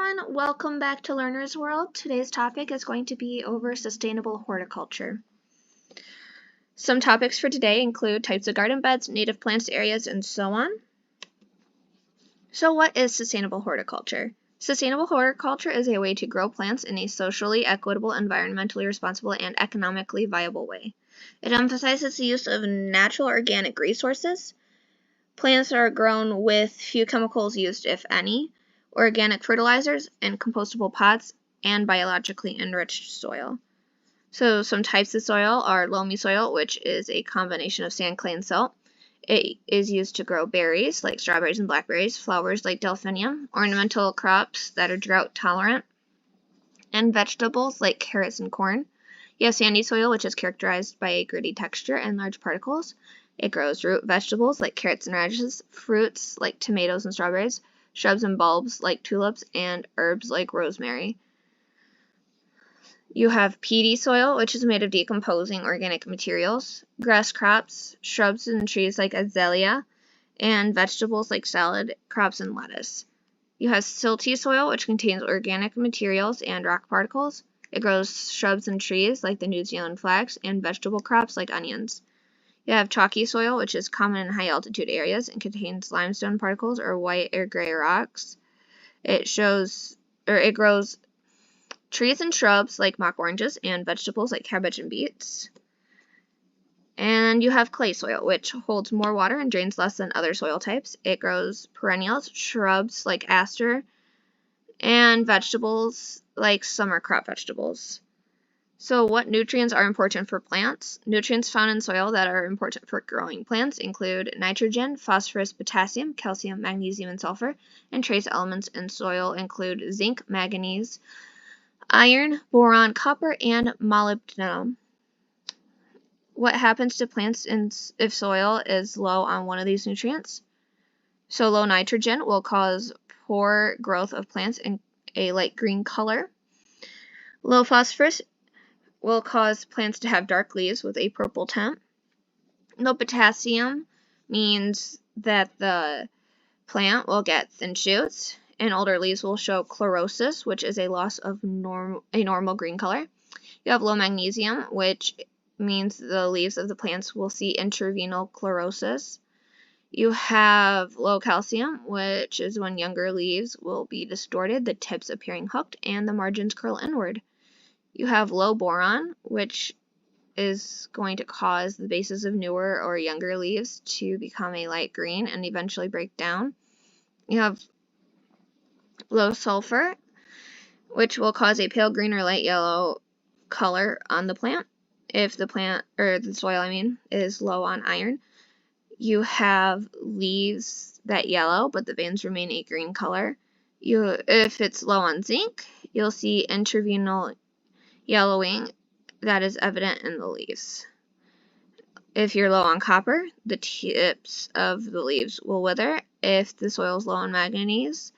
everyone, welcome back to Learner's World. Today's topic is going to be over sustainable horticulture. Some topics for today include types of garden beds, native plants areas, and so on. So what is sustainable horticulture? Sustainable horticulture is a way to grow plants in a socially equitable, environmentally responsible, and economically viable way. It emphasizes the use of natural organic resources. Plants are grown with few chemicals used, if any, organic fertilizers, and compostable pots, and biologically enriched soil. So some types of soil are loamy soil, which is a combination of sand, clay, and silt. It is used to grow berries like strawberries and blackberries, flowers like delphinium, ornamental crops that are drought tolerant, and vegetables like carrots and corn. You have sandy soil, which is characterized by a gritty texture and large particles. It grows root vegetables like carrots and radishes, fruits like tomatoes and strawberries, shrubs and bulbs like tulips, and herbs like rosemary. You have peaty soil, which is made of decomposing organic materials, grass crops, shrubs and trees like azalea, and vegetables like salad, crops, and lettuce. You have silty soil, which contains organic materials and rock particles. It grows shrubs and trees like the New Zealand flax, and vegetable crops like onions. You have chalky soil, which is common in high altitude areas and contains limestone particles or white or gray rocks. It grows trees and shrubs like mock oranges and vegetables like cabbage and beets. And you have clay soil, which holds more water and drains less than other soil types. It grows perennials, shrubs like aster, and vegetables like summer crop vegetables. So what nutrients are important for plants? Nutrients found in soil that are important for growing plants include nitrogen, phosphorus, potassium, calcium, magnesium, and sulfur. And trace elements in soil include zinc, manganese, iron, boron, copper, and molybdenum. What happens to plants if soil is low on one of these nutrients? So low nitrogen will cause poor growth of plants in a light green color. Low phosphorus will cause plants to have dark leaves with a purple tint. Low potassium means that the plant will get thin shoots, and older leaves will show chlorosis, which is a loss of a normal green color. You have low magnesium, which means the leaves of the plants will see interveinal chlorosis. You have low calcium, which is when younger leaves will be distorted, the tips appearing hooked, and the margins curl inward. You have low boron, which is going to cause the bases of newer or younger leaves to become a light green and eventually break down. You have low sulfur, which will cause a pale green or light yellow color on the plant if the soil is low on iron. You have leaves that yellow, but the veins remain a green color. If it's low on zinc, you'll see interveinal yellowing that is evident in the leaves. If you're low on copper, the tips of the leaves will wither. If the soil is low on manganese,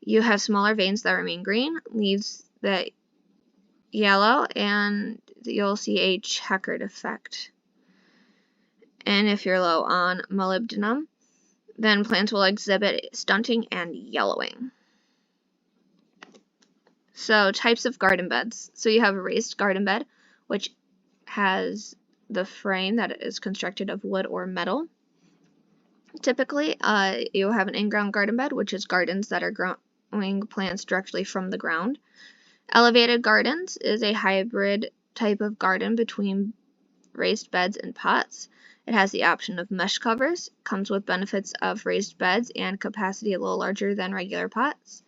you have smaller veins that remain green, leaves that yellow, and you'll see a checkered effect. And if you're low on molybdenum, then plants will exhibit stunting and yellowing. So types of garden beds. So you have a raised garden bed, which has the frame that is constructed of wood or metal. Typically, you have an in-ground garden bed, which is gardens that are growing plants directly from the ground. Elevated gardens is a hybrid type of garden between raised beds and pots. It has the option of mesh covers, comes with benefits of raised beds and capacity a little larger than regular pots.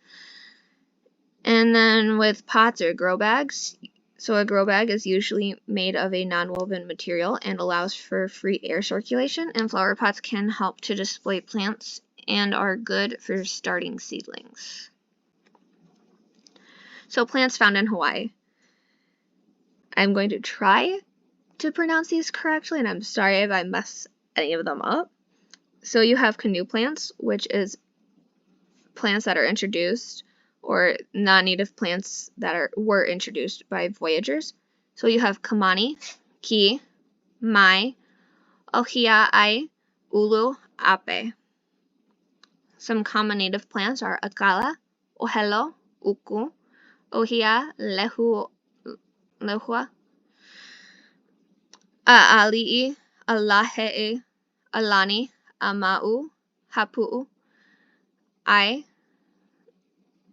And then with pots or grow bags, so a grow bag is usually made of a non-woven material and allows for free air circulation, and flower pots can help to display plants and are good for starting seedlings. So plants found in Hawaii. I'm going to try to pronounce these correctly, and I'm sorry if I mess any of them up. So you have canoe plants, which is plants that are introduced or non-native plants that were introduced by voyagers. So you have kamani, ki, mai, ohia'ai, ulu, ape. Some common native plants are akala, ohelo, uku, ohia, lehua, a'ali'i, alahe'e, alani, ama'u, hapu'u, ai,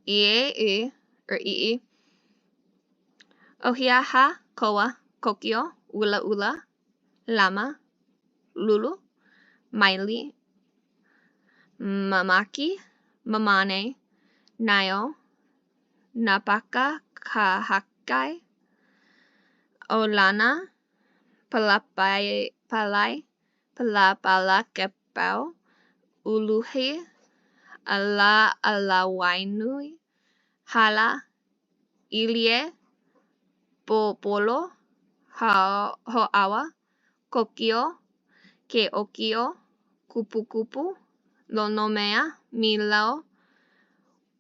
i'e, or i'i, ohiaha, koa, kokio, ula, lama, lulu, maili, mamaki, mamane, nayo, napaka, kahakai, olana, palai, palapalakepau, uluhi, alawainui, hala, ilie, popolo, ho'awa, kokio, ke'okio, kupu, lonomea, milo,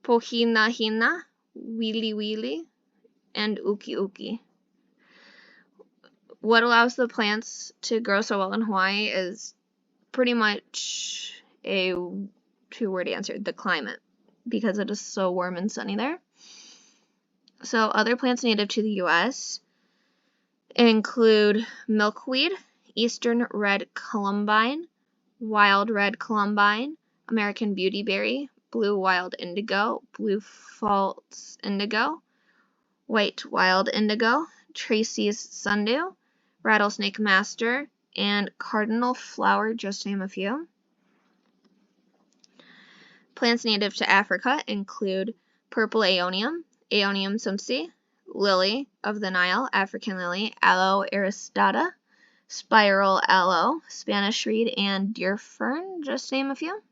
pohinahina, wili, and uki. What allows the plants to grow so well in Hawaii is pretty much a two-word answer, the climate, because it is so warm and sunny there. So other plants native to the U.S. include milkweed, eastern red columbine, wild red columbine, American beautyberry, blue wild indigo, blue false indigo, white wild indigo, Tracy's sundew, rattlesnake master, and cardinal flower, just to name a few. Plants native to Africa include purple aeonium, Aeonium sumpsi, lily of the Nile, African lily, Aloe aristata, spiral aloe, Spanish reed, and deer fern, just to name a few.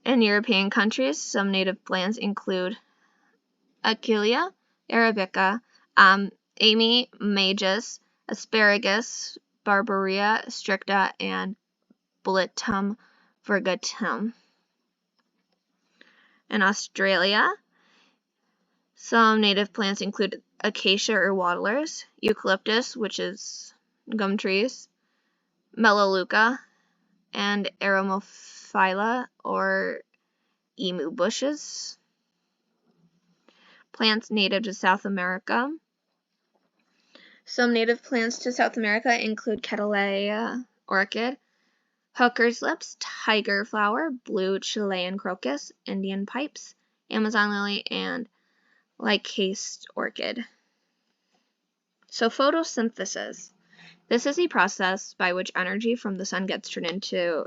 In European countries, some native plants include Achillea arabica, Amy magus, asparagus, Barbaria stricta, and Buletum virgatum. In Australia, some native plants include acacia or wattlers, eucalyptus, which is gum trees, melaleuca, and aromophila or emu bushes. Plants native to South America. Some native plants to South America include Cattleya orchid, hooker's lips, tiger flower, blue Chilean crocus, Indian pipes, Amazon lily, and lycaste orchid. So photosynthesis. This is a process by which energy from the sun gets turned into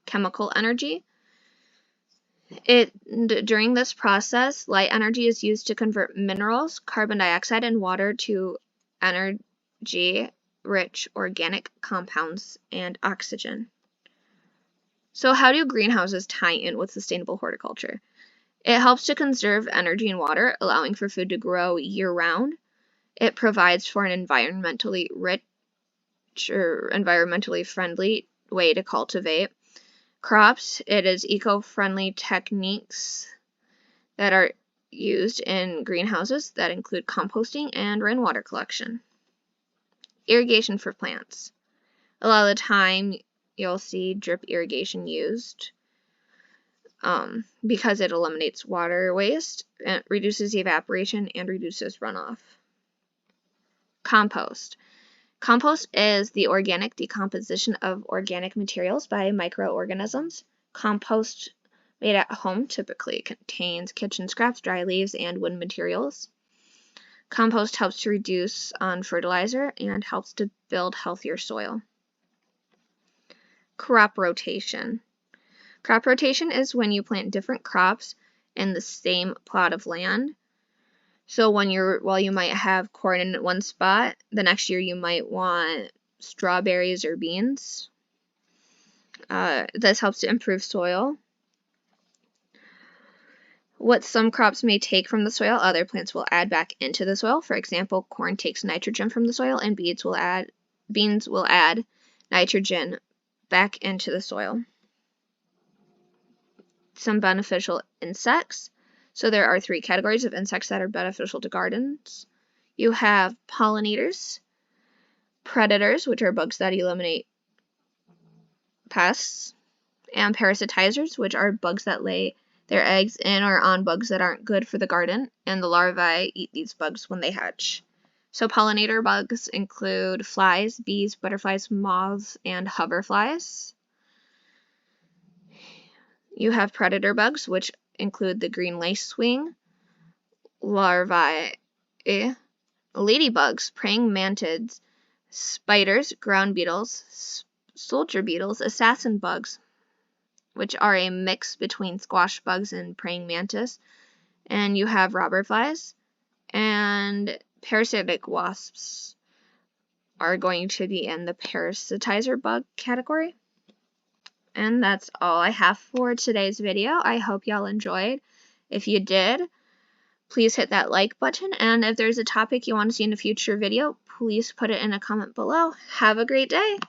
chemical energy. During this process, light energy is used to convert minerals, carbon dioxide, and water to energy-rich organic compounds and oxygen. So how do greenhouses tie in with sustainable horticulture? It helps to conserve energy and water, allowing for food to grow year-round. It provides for an environmentally rich or environmentally friendly way to cultivate crops. It is eco-friendly techniques that are used in greenhouses that include composting and rainwater collection. Irrigation for plants. A lot of the time you'll see drip irrigation used because it eliminates water waste, it reduces evaporation, and reduces runoff. Compost. Compost is the organic decomposition of organic materials by microorganisms. Compost made at home typically contains kitchen scraps, dry leaves, and wood materials. Compost helps to reduce on fertilizer and helps to build healthier soil. Crop rotation. Crop rotation is when you plant different crops in the same plot of land. So while you might have corn in one spot, the next year you might want strawberries or beans. This helps to improve soil. What some crops may take from the soil, other plants will add back into the soil. For example, corn takes nitrogen from the soil, and beans will add nitrogen back into the soil. Some beneficial insects. So there are 3 categories of insects that are beneficial to gardens. You have pollinators, predators, which are bugs that eliminate pests, and parasitizers, which are bugs that lay their eggs in or on bugs that aren't good for the garden, and the larvae eat these bugs when they hatch. So pollinator bugs include flies, bees, butterflies, moths, and hoverflies. You have predator bugs, which include the green lacewing, larvae, ladybugs, praying mantids, spiders, ground beetles, soldier beetles, assassin bugs, which are a mix between squash bugs and praying mantis, and you have robber flies, and parasitic wasps are going to be in the parasitizer bug category. And that's all I have for today's video. I hope y'all enjoyed. If you did, please hit that like button, and if there's a topic you want to see in a future video, please put it in a comment below. Have a great day!